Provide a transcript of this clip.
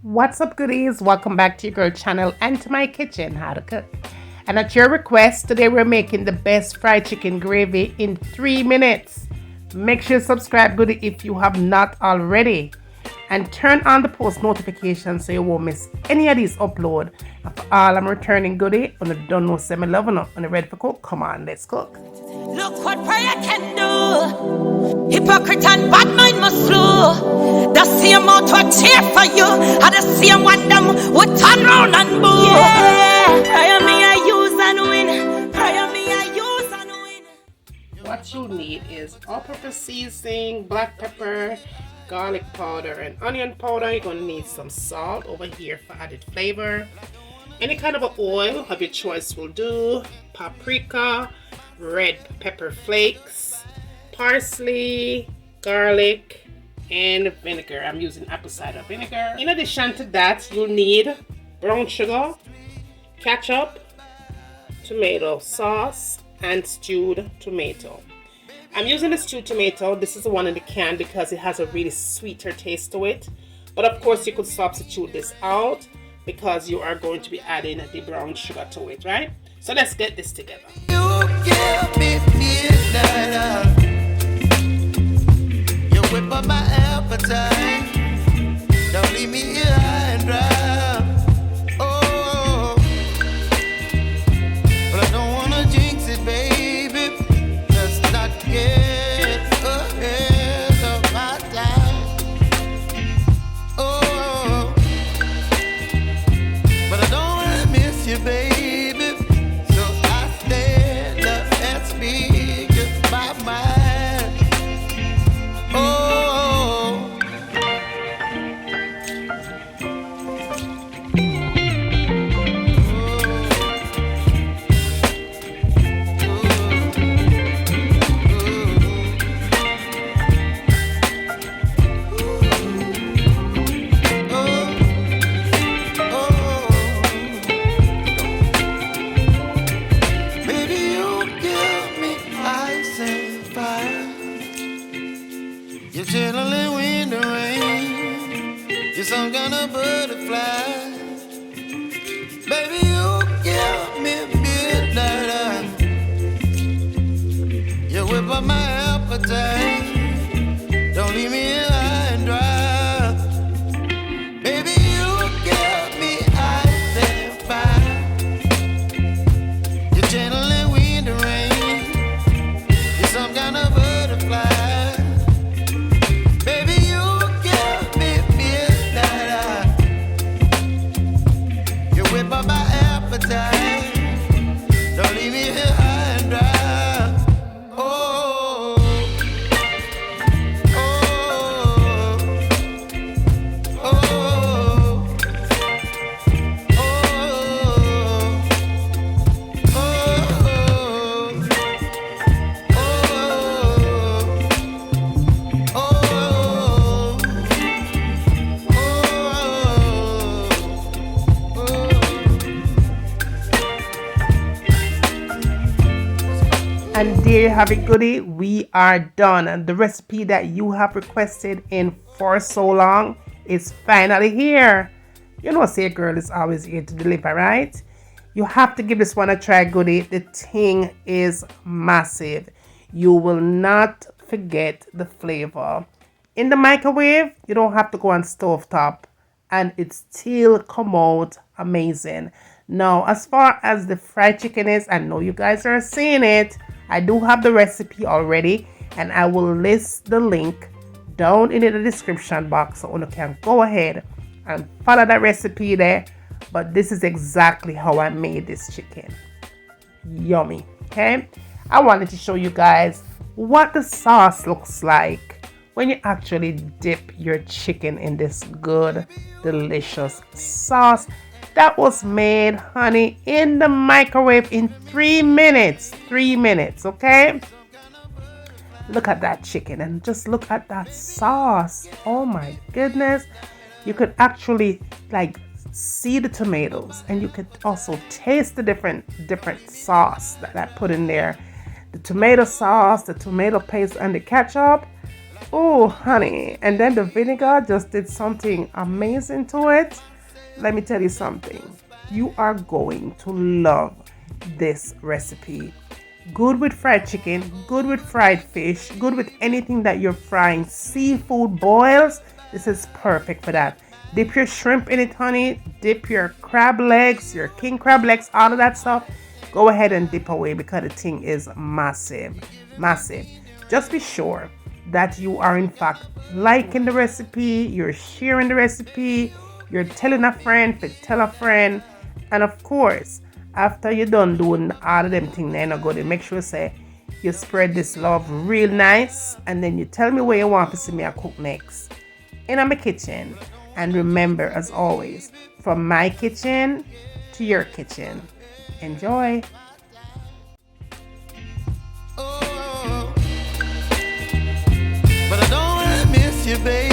What's up, goodies? Welcome back to your girl channel and to my kitchen, how to cook. And at your request, today we're making the best fried chicken gravy in 3 minutes. Make sure you subscribe, goodie, if you have not already. And turn on the post notifications so you won't miss any of these upload. And for all I'm returning goodie, on the don't know semi loving up on the ready for cook. Come on, let's cook. Look what prayer can do. Hypocrite and bad mind must flow. The same mouth will cheer for you, and the same one them would turn round and boo. Yeah, prayer me I use and win. Prayer me I use and win. What you need is all-purpose seasoning, black pepper, garlic powder, and onion powder. You're going to need some salt over here for added flavor. Any kind of oil of your choice will do. Paprika, red pepper flakes, parsley, garlic, and vinegar. I'm using apple cider vinegar. In addition to that, you'll need brown sugar, ketchup, tomato sauce, and stewed tomato. I'm using the stewed tomato. This is the one in the can because it has a really sweeter taste to it. But of course, you could substitute this out because you are going to be adding the brown sugar to it, right? So let's get this together. You give me midnight. You whip up my appetite. Don't leave me here high and dry. Oh, but I don't wanna jinx it, baby. Let's not get ahead of my time. Oh, but I don't wanna miss you, baby. You're chilling in the rain. You're some kind of butterfly. Baby, you give me midnight. You whip up my appetite. Don't leave me here high and dry. Baby, you give me ice and fire. You're channeling wind and rain. You're some kind of butterfly. Don't leave me here high and dry. Oh, oh, oh, oh, And there you have it, goodie. We are done. And the recipe that you have requested in for so long is finally here. You know, say girl is always here to deliver, right? You have to give this one a try, goodie. The thing is massive. You will not forget the flavor. In the microwave, you don't have to go on stovetop, and it still come out amazing. Now, as far as the fried chicken is, I know you guys are seeing it. I do have the recipe already, and I will list the link down in the description box so you can go ahead and follow that recipe there. But this is exactly how I made this chicken. Yummy. Okay, I wanted to show you guys what the sauce looks like when you actually dip your chicken in this good, delicious sauce that was made, honey, in the microwave in 3 minutes. 3 minutes, okay? Look at that chicken and just look at that sauce. Oh my goodness. You could actually like see the tomatoes, and you could also taste the different sauce that I put in there. The tomato sauce, the tomato paste, and the ketchup. Oh, honey. And then the vinegar just did something amazing to it. Let me tell you something. You are going to love this recipe. Good with fried chicken, good with fried fish, good with anything that you're frying. Seafood boils, this is perfect for that. Dip your shrimp in it, honey. Dip your crab legs, your king crab legs, all of that stuff. Go ahead and dip away because the thing is massive, massive. Just be sure that you are in fact liking the recipe, you're sharing the recipe, you're telling a friend to tell a friend, and of course, after you're done doing all of them things, then go to make sure say you spread this love real nice, and then you tell me where you want to see me cook next in my kitchen. And remember, as always, from my kitchen to your kitchen. Enjoy. Oh, but I don't wanna miss you, baby.